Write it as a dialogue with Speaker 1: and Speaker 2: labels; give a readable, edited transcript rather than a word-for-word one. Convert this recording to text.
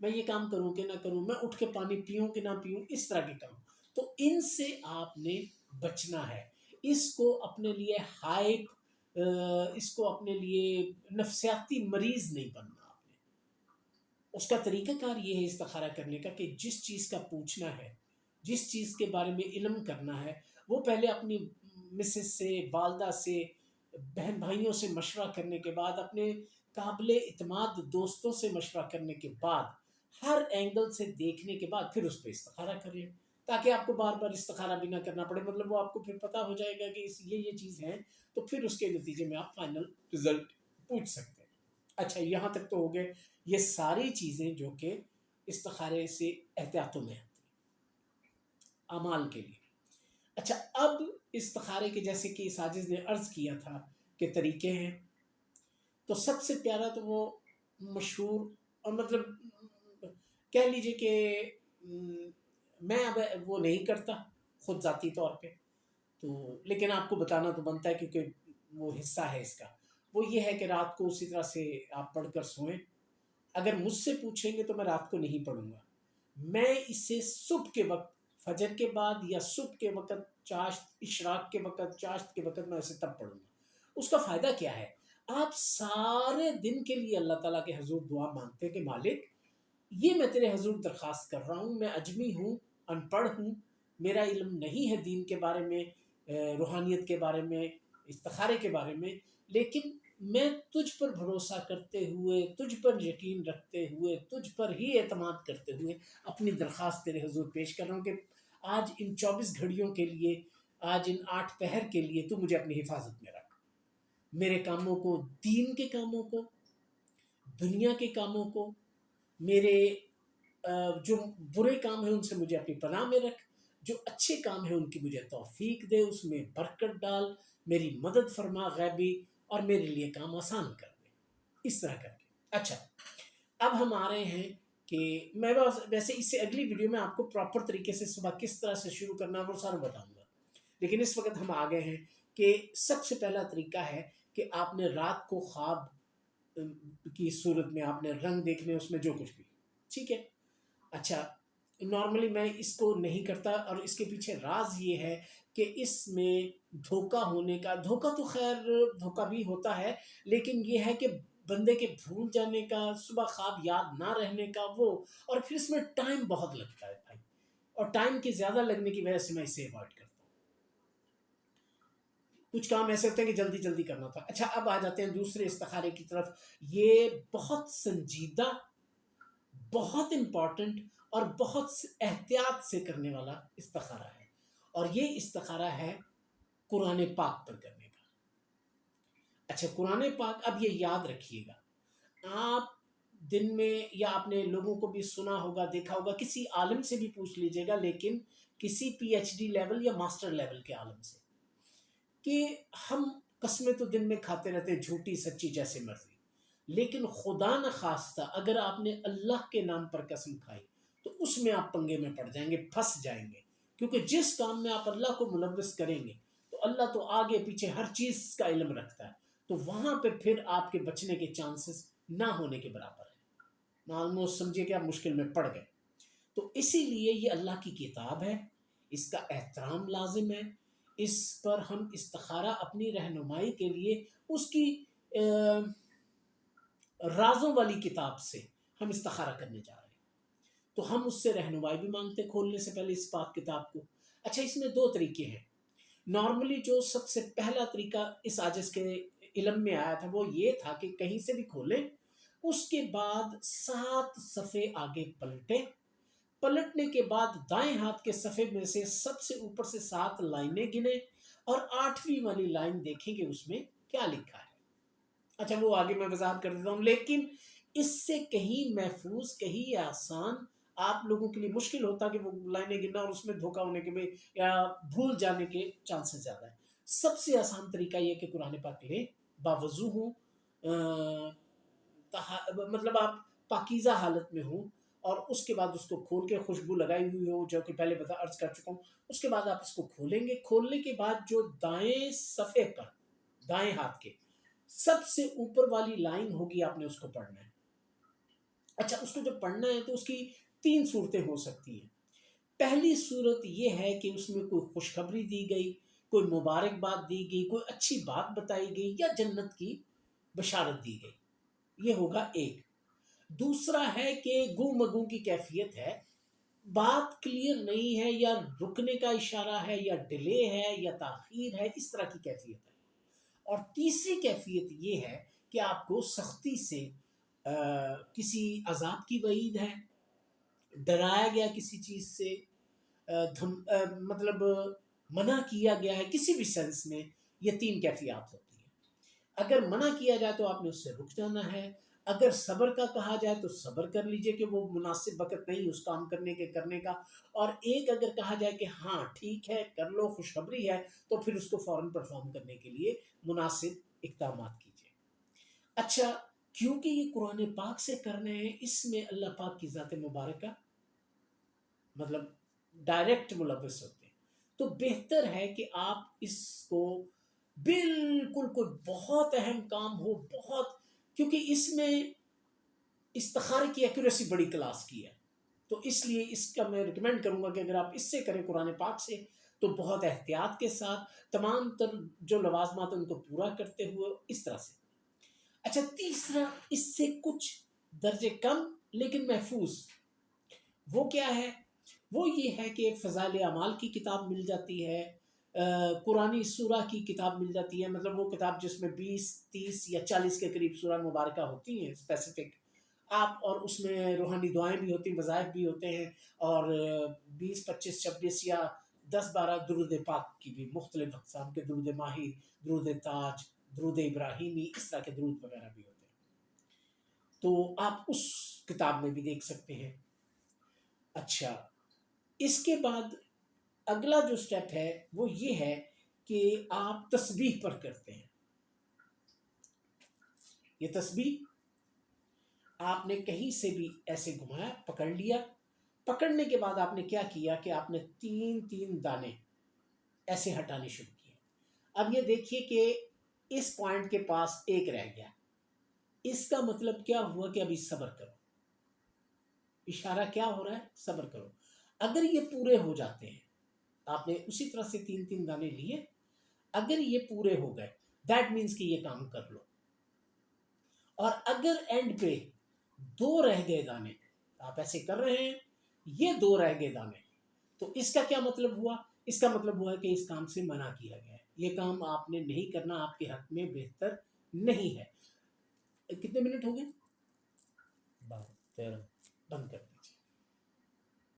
Speaker 1: میں یہ کام کروں کہ نہ کروں، میں اٹھ کے پانی پیوں کہ نہ پیوں، اس طرح کے کام. تو ان سے آپ نے بچنا ہے. اس کو اپنے لیے اس کو اپنے لیے نفسیاتی مریض نہیں بننا آپ نے. اس کا طریقہ کار یہ ہے استخارہ کرنے کا کہ جس چیز کا پوچھنا ہے، جس چیز کے بارے میں علم کرنا ہے، وہ پہلے اپنی مسز سے، والدہ سے، بہن بھائیوں سے مشورہ کرنے کے بعد، اپنے قابل اعتماد دوستوں سے مشورہ کرنے کے بعد، ہر اینگل سے دیکھنے کے بعد پھر اس پہ استخارہ کر لیں، تاکہ آپ کو بار بار استخارہ بھی نہ کرنا پڑے. مطلب وہ آپ کو پھر پتہ ہو جائے گا کہ یہ چیز ہے، تو پھر اس کے نتیجے میں آپ فائنل رزلٹ پوچھ سکتے ہیں. اچھا، یہاں تک تو ہو گئے یہ ساری چیزیں جو کہ استخارے سے احتیاطوں میں آتی ہیں اعمال کے لیے. اچھا، اب استخارے کے جیسے کہ ساجد نے عرض کیا تھا کہ طریقے ہیں، تو سب سے پیارا تو وہ مشہور، اور مطلب کہہ لیجئے کہ میں اب وہ نہیں کرتا خود ذاتی طور پہ، تو لیکن آپ کو بتانا تو بنتا ہے کیونکہ وہ حصہ ہے اس کا. وہ یہ ہے کہ رات کو اسی طرح سے آپ پڑھ کر سوئیں. اگر مجھ سے پوچھیں گے تو میں رات کو نہیں پڑھوں گا، میں اسے صبح کے وقت، فجر کے بعد یا صبح کے وقت، چاشت اشراق کے وقت، چاشت کے وقت میں اسے تب پڑھوں گا. اس کا فائدہ کیا ہے؟ آپ سارے دن کے لیے اللہ تعالیٰ کے حضور دعا مانگتے ہیں کہ مالک، یہ میں تیرے حضور درخواست کر رہا ہوں، میں اجمی ہوں، ان پڑھ ہوں، میرا علم نہیں ہے دین کے بارے میں، روحانیت کے بارے میں، استخارے کے بارے میں، لیکن میں تجھ پر بھروسہ کرتے ہوئے، تجھ پر یقین رکھتے ہوئے، تجھ پر ہی اعتماد کرتے ہوئے اپنی درخواست تیرے حضور پیش کر رہا ہوں کہ آج ان 24 گھڑیوں کے لیے، آج ان 8 پہر کے لیے تو مجھے اپنی حفاظت میں رکھ. میرے کاموں کو، دین کے کاموں کو، دنیا کے کاموں کو، میرے جو برے کام ہیں ان سے مجھے اپنی پناہ میں رکھ، جو اچھے کام ہیں ان کی مجھے توفیق دے، اس میں برکت ڈال، میری مدد فرما غیبی، اور میرے لیے کام آسان کر دے، اس طرح کر کے. اچھا، اب ہم آ رہے ہیں کہ میں ویسے اس سے اگلی ویڈیو میں آپ کو پراپر طریقے سے صبح کس طرح سے شروع کرنا ہے وہ سارا بتاؤں گا، لیکن اس وقت ہم آ گئے ہیں کہ سب سے پہلا طریقہ ہے کہ آپ نے رات کو خواب کی صورت میں آپ نے رنگ دیکھنے، اس میں جو کچھ بھی، ٹھیک ہے. اچھا، نارملی میں اس کو نہیں کرتا، اور اس کے پیچھے راز یہ ہے کہ اس میں دھوکہ ہونے کا، دھوکہ تو خیر دھوکہ بھی ہوتا ہے، لیکن یہ ہے کہ بندے کے بھول جانے کا، صبح خواب یاد نہ رہنے کا، وہ، اور پھر اس میں ٹائم بہت لگتا ہے بھائی، اور ٹائم کی زیادہ لگنے کی وجہ سے میں اسے اوائڈ کرتا ہوں. کچھ کام ایسے ہوتے ہیں کہ جلدی جلدی کرنا تھا. اچھا، اب آ جاتے ہیں دوسرے استخارے کی طرف. یہ بہت سنجیدہ، بہت امپورٹنٹ اور بہت احتیاط سے کرنے والا استخارہ ہے، اور یہ استخارہ ہے قرآن پاک پر کرنے کا. اچھا، قرآن پاک، اب یہ یاد رکھیے گا، آپ دن میں، یا آپ نے لوگوں کو بھی سنا ہوگا، دیکھا ہوگا، کسی عالم سے بھی پوچھ لیجئے گا، لیکن کسی پی ایچ ڈی لیول یا ماسٹر لیول کے عالم سے، کہ ہم قسمیں تو دن میں کھاتے رہتے ہیں، جھوٹی سچی جیسے مرضی، لیکن خدا نخواستہ اگر آپ نے اللہ کے نام پر قسم کھائی تو اس میں آپ پنگے میں پڑ جائیں گے، پھنس جائیں گے. کیونکہ جس کام میں آپ اللہ کو ملوث کریں گے تو اللہ تو آگے پیچھے ہر چیز کا علم رکھتا ہے، تو وہاں پہ پھر آپ کے بچنے کے چانسز نہ ہونے کے برابر ہیں. آلموسٹ سمجھے کہ آپ مشکل میں پڑ گئے. تو اسی لیے یہ اللہ کی کتاب ہے، اس کا احترام لازم ہے، اس پر ہم استخارہ اپنی رہنمائی کے لیے اس کی رازوں والی کتاب سے ہم استخارہ کرنے جا رہے ہیں، تو ہم اس سے رہنمائی بھی مانگتے کھولنے سے پہلے اس پاک کتاب کو. اچھا، اس میں 2 طریقے ہیں. نارملی جو سب سے پہلا طریقہ اس عاجز کے علم میں آیا تھا وہ یہ تھا کہ کہیں سے بھی کھولیں، اس کے بعد 7 صفحے آگے پلٹیں، پلٹنے کے بعد دائیں ہاتھ کے صفحے میں سے سب سے اوپر سے 7 لائنیں گنیں، اور 8ویں والی لائن دیکھیں کہ اس میں کیا لکھا ہے. اچھا، وہ آگے میں وضاحت کر دیتا ہوں، لیکن اس سے کہیں محفوظ، کہیں آسان، آپ لوگوں کے لیے مشکل ہوتا کہ وہ لائنیں گننا اور اس میں دھوکہ ہونے کے بھی یا بھول جانے کے چانسز زیادہ ہیں. سب سے آسان طریقہ یہ کہ قرآن پاک لیں، باوضو ہوں، مطلب آپ پاکیزہ حالت میں ہوں، اور اس کے بعد اس کو کھول کے خوشبو لگائی ہوئی ہو، جو کہ پہلے عرض کر چکا ہوں. اس کے بعد آپ اس کو کھولیں گے، کھولنے کے بعد جو دائیں صفحے پر، دائیں ہاتھ کے سب سے اوپر والی لائن ہوگی، آپ نے اس کو پڑھنا ہے. اچھا، اس کو جب پڑھنا ہے تو اس کی 3 صورتیں ہو سکتی ہیں۔ پہلی صورت یہ ہے کہ اس میں کوئی خوشخبری دی گئی، کوئی مبارکباد دی گئی، کوئی اچھی بات بتائی گئی، یا جنت کی بشارت دی گئی، یہ ہوگا ایک۔ دوسرا ہے کہ گو مگو کی کیفیت ہے، بات کلیئر نہیں ہے، یا رکنے کا اشارہ ہے، یا ڈیلے ہے، یا تاخیر ہے، اس طرح کی کیفیت ہے۔ اور تیسری کیفیت یہ ہے کہ آپ کو سختی سے کسی عذاب کی وعید ہے، ڈرایا گیا کسی چیز سے، مطلب منع کیا گیا ہے کسی بھی سینس میں۔ یہ 3 کیفیات ہوتی ہیں۔ اگر منع کیا جائے تو آپ نے اس سے رک جانا ہے، اگر صبر کا کہا جائے تو صبر کر لیجئے کہ وہ مناسب وقت نہیں اس کام کرنے کا، اور ایک اگر کہا جائے کہ ہاں ٹھیک ہے کر لو، خوشخبری ہے، تو پھر اس کو فوراً پرفارم کرنے کے لیے مناسب اقدامات کیجئے۔ اچھا، کیونکہ یہ قرآن پاک سے کرنے ہیں، اس میں اللہ پاک کی ذات مبارکہ مطلب ڈائریکٹ ملوث ہوتے ہیں، تو بہتر ہے کہ آپ اس کو بالکل کوئی بہت اہم کام ہو، بہت، کیونکہ اس میں استخارے کی ایکوریسی بڑی کلاس کی ہے، تو اس لیے اس کا میں ریکمینڈ کروں گا کہ اگر آپ اس سے کریں قرآن پاک سے تو بہت احتیاط کے ساتھ تمام تر جو لوازمات ان کو پورا کرتے ہوئے اس طرح سے۔ اچھا، تیسرا اس سے کچھ درجے کم لیکن محفوظ، وہ کیا ہے؟ وہ یہ ہے کہ فضائل اعمال کی کتاب مل جاتی ہے، قرآنی سورہ کی کتاب مل جاتی ہے، مطلب وہ کتاب جس میں 20 30 یا 40 کے قریب سورہ مبارکہ ہوتی ہیں اسپیسیفک آپ، اور اس میں روحانی دعائیں بھی ہوتی ہیں، وظائف بھی ہوتے ہیں، اور 20 25 26 یا 10 12 درود پاک کی بھی مختلف اقسام کے، درود ماہی، درود تاج، درود ابراہیمی، اس طرح کے درود وغیرہ بھی ہوتے ہیں، تو آپ اس کتاب میں بھی دیکھ سکتے ہیں۔ اچھا، اس کے بعد اگلا جو سٹیپ ہے وہ یہ ہے کہ آپ تسبیح پر کرتے ہیں۔ یہ تسبیح آپ نے کہیں سے بھی ایسے گھمایا، پکڑ لیا، پکڑنے کے بعد آپ نے کیا کیا کہ آپ نے 3 دانے ایسے ہٹانے شروع کیے۔ اب یہ دیکھیے کہ اس پوائنٹ کے پاس ایک رہ گیا، اس کا مطلب کیا ہوا کہ ابھی صبر کرو، اشارہ کیا ہو رہا ہے؟ صبر کرو۔ اگر یہ پورے ہو جاتے ہیں، آپ نے اسی طرح سے 3 دانے لیے، اگر یہ پورے ہو گئے دیٹ مینس کہ یہ کام کر لو، اور اگر اینڈ پہ 2 رہ گئے دانے، آپ ایسے کر رہے ہیں، یہ 2 رہ گئے دانے، تو اس کا کیا مطلب ہوا؟ اس کا مطلب ہوا کہ اس کام سے منع کیا گیا ہے، یہ کام آپ نے نہیں کرنا، آپ کے حق میں بہتر نہیں ہے۔ کتنے منٹ ہو گئے؟ 12 13 بند کر دیں۔